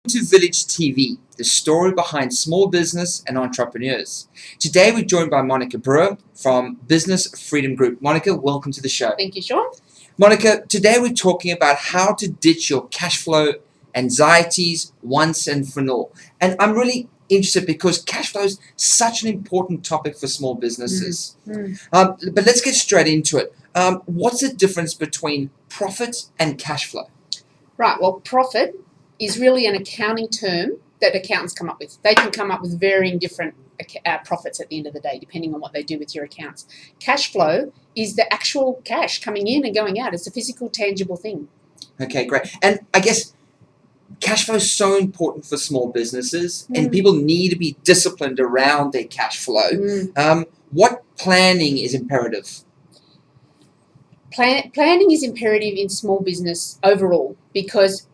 To Village TV, the story behind small business and entrepreneurs. Today we're joined by Monica Brewer from Business Freedom Group. Monica, welcome to the show. Thank you, Sean. Monica, today we're talking about how to ditch your cash flow anxieties once and for all. And I'm really interested because cash flow is such an important topic for small businesses. But let's get straight into it. What's the difference between profit and cash flow? Right, well, profit is really an accounting term that accountants come up with. They can come up with varying different profits at the end of the day, depending on what they do with your accounts. Cash flow is the actual cash coming in and going out. It's a physical, tangible thing. Okay, great. And I guess cash flow is so important for small businesses, and people need to be disciplined around their cash flow. What planning is imperative? Planning is imperative in small business overall because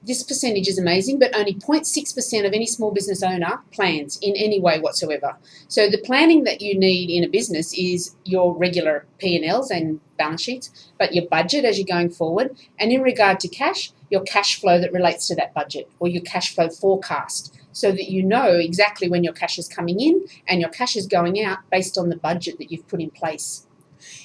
this percentage is amazing, but only 0.6% of any small business owner plans in any way whatsoever. So the planning that you need in a business is your regular P&Ls and balance sheets, but your budget as you're going forward, and in regard to cash, your cash flow that relates to that budget or your cash flow forecast, so that you know exactly when your cash is coming in and your cash is going out based on the budget that you've put in place.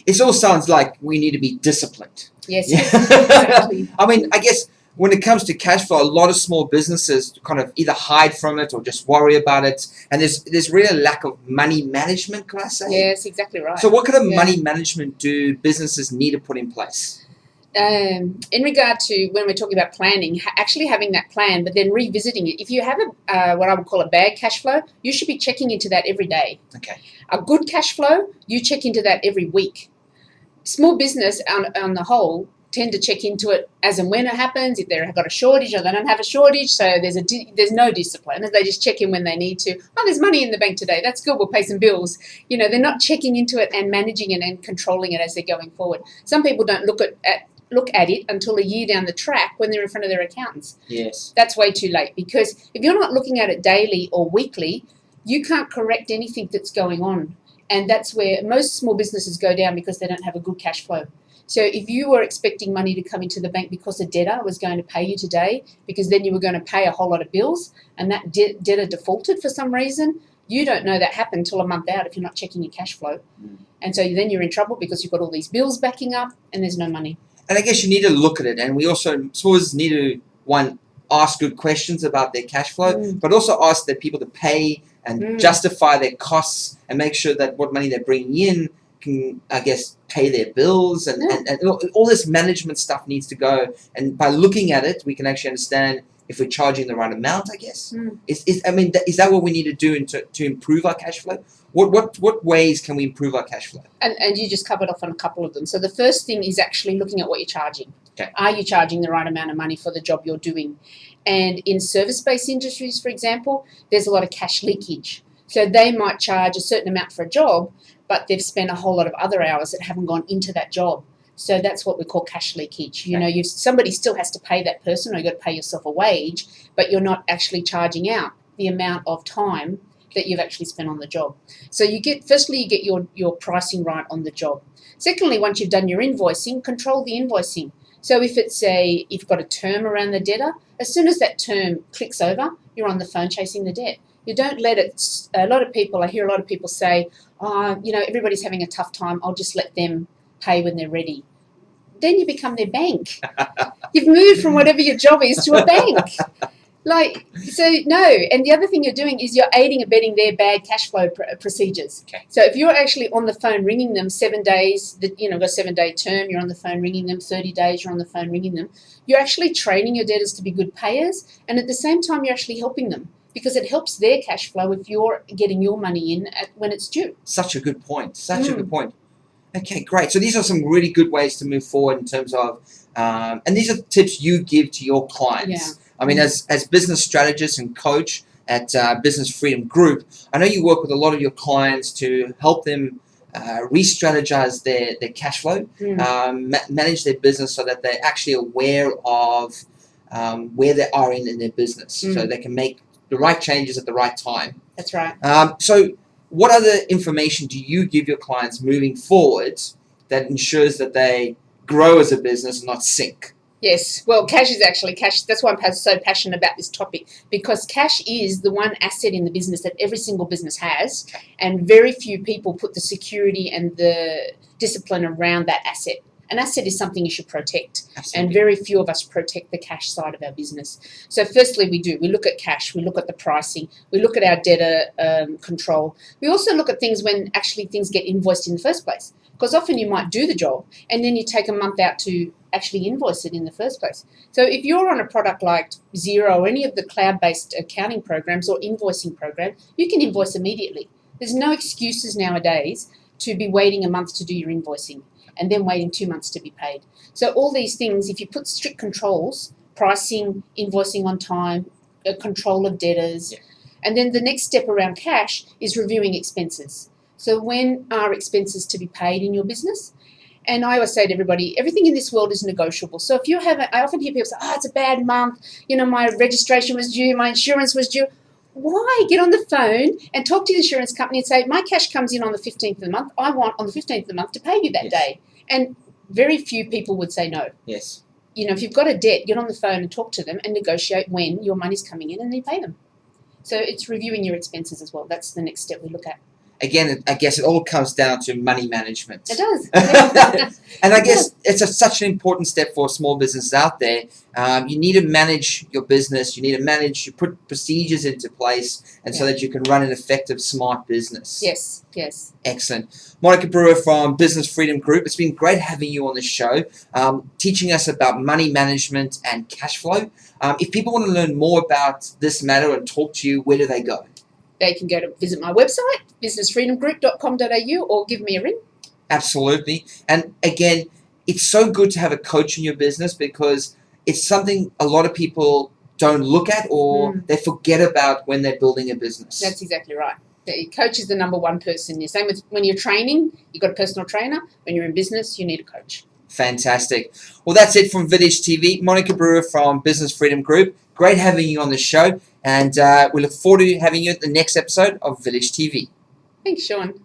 It all sounds like we need to be disciplined. Yes, exactly. I mean, I guess when it comes to cash flow, a lot of small businesses kind of either hide from it or just worry about it. And there's really a lack of money management, can I say? Yes, exactly right. So what kind of money management do businesses need to put in place? In regard to when we're talking about planning, actually having that plan, but then revisiting it. If you have what I would call a bad cash flow, you should be checking into that every day. Okay. A good cash flow, you check into that every week. Small business on the whole tend to check into it as and when it happens, if they've got a shortage or they don't have a shortage, so there's no discipline. They just check in when they need to. Oh, there's money in the bank today. That's good. We'll pay some bills. You know, they're not checking into it and managing it and controlling it as they're going forward. Some people don't look at it until a year down the track when they're in front of their accountants. Yes. That's way too late, because if you're not looking at it daily or weekly, you can't correct anything that's going on. And that's where most small businesses go down, because they don't have a good cash flow. So if you were expecting money to come into the bank because a debtor was going to pay you today, because then you were going to pay a whole lot of bills, and that debtor defaulted for some reason, you don't know that happened till a month out if you're not checking your cash flow. And so then you're in trouble because you've got all these bills backing up and there's no money. And I guess you need to look at it, and we also, small businesses need to, one, ask good questions about their cash flow, but also ask their people to pay and justify their costs and make sure that what money they're bringing in can, I guess, pay their bills, and all this management stuff needs to go. And by looking at it, we can actually understand if we're charging the right amount, I guess. Is that what we need to do to improve our cash flow? What ways can we improve our cash flow? And you just covered off on a couple of them. So the first thing is actually looking at what you're charging. Okay. Are you charging the right amount of money for the job you're doing? And in service-based industries, for example, there's a lot of cash leakage. So they might charge a certain amount for a job, but they've spent a whole lot of other hours that haven't gone into that job. So that's what we call cash leakage. You know, somebody still has to pay that person, or you've got to pay yourself a wage, but you're not actually charging out the amount of time that you've actually spent on the job. So you get your pricing right on the job. Secondly, once you've done your invoicing, control the invoicing. So if you've got a term around the debtor, as soon as that term clicks over, you're on the phone chasing the debt. You don't let it. I hear a lot of people say, everybody's having a tough time, I'll just let them pay when they're ready. Then you become their bank. You've moved from whatever your job is to a bank. No. And the other thing you're doing is you're aiding and abetting their bad cash flow procedures. Okay. So if you're actually on the phone ringing them 7 days, got a 7-day term, you're on the phone ringing them 30 days, you're on the phone ringing them, you're actually training your debtors to be good payers, and at the same time you're actually helping them, because it helps their cash flow if you're getting your money in when it's due. Such a good point. A good point. Okay, great. So these are some really good ways to move forward in terms of, and these are tips you give to your clients. Yeah. I mean, as business strategist and coach at Business Freedom Group, I know you work with a lot of your clients to help them re-strategize their cash flow, manage their business so that they're actually aware of where they are in their business, so they can make the right changes at the right time. That's right. So what other information do you give your clients moving forward that ensures that they grow as a business and not sink? Yes, well, cash is actually cash. That's why I'm so passionate about this topic, because cash is the one asset in the business that every single business has, and very few people put the security and the discipline around that asset. An asset is something you should protect, Absolutely. and very few of us protect the cash side of our business. So firstly, we look at cash, we look at the pricing, we look at our debtor control. We also look at things when actually things get invoiced in the first place, because often you might do the job and then you take a month out to actually invoice it in the first place. So if you're on a product like Xero or any of the cloud-based accounting programs or invoicing program, you can invoice immediately. There's no excuses nowadays to be waiting a month to do your invoicing and then waiting 2 months to be paid. So all these things, if you put strict controls, pricing, invoicing on time, control of debtors, and then the next step around cash is reviewing expenses. So when are expenses to be paid in your business? And I always say to everybody, everything in this world is negotiable. So if you have, I often hear people say, it's a bad month, my registration was due, my insurance was due. Why? Get on the phone and talk to the insurance company and say, my cash comes in on the 15th of the month. I want on the 15th of the month to pay you that day. And very few people would say no. Yes. If you've got a debt, get on the phone and talk to them and negotiate when your money's coming in and then pay them. So it's reviewing your expenses as well. That's the next step we look at. Again, I guess it all comes down to money management. It does. And I guess it's such an important step for small businesses out there. You need to manage your business. You put procedures into place, and so that you can run an effective, smart business. Yes, yes. Excellent. Monica Brewer from Business Freedom Group. It's been great having you on the show, teaching us about money management and cash flow. If people want to learn more about this matter and talk to you, where do they go? They can go to visit my website, businessfreedomgroup.com.au, or give me a ring. Absolutely. And again, it's so good to have a coach in your business, because it's something a lot of people don't look at or they forget about when they're building a business. That's exactly right. The coach is the number one person. Same with when you're training, you've got a personal trainer. When you're in business, you need a coach. Fantastic. Well, that's it from VillageTV. Monica Brewer from Business Freedom Group. Great having you on the show, and we look forward to having you at the next episode of VillageTV. Thanks, Sean.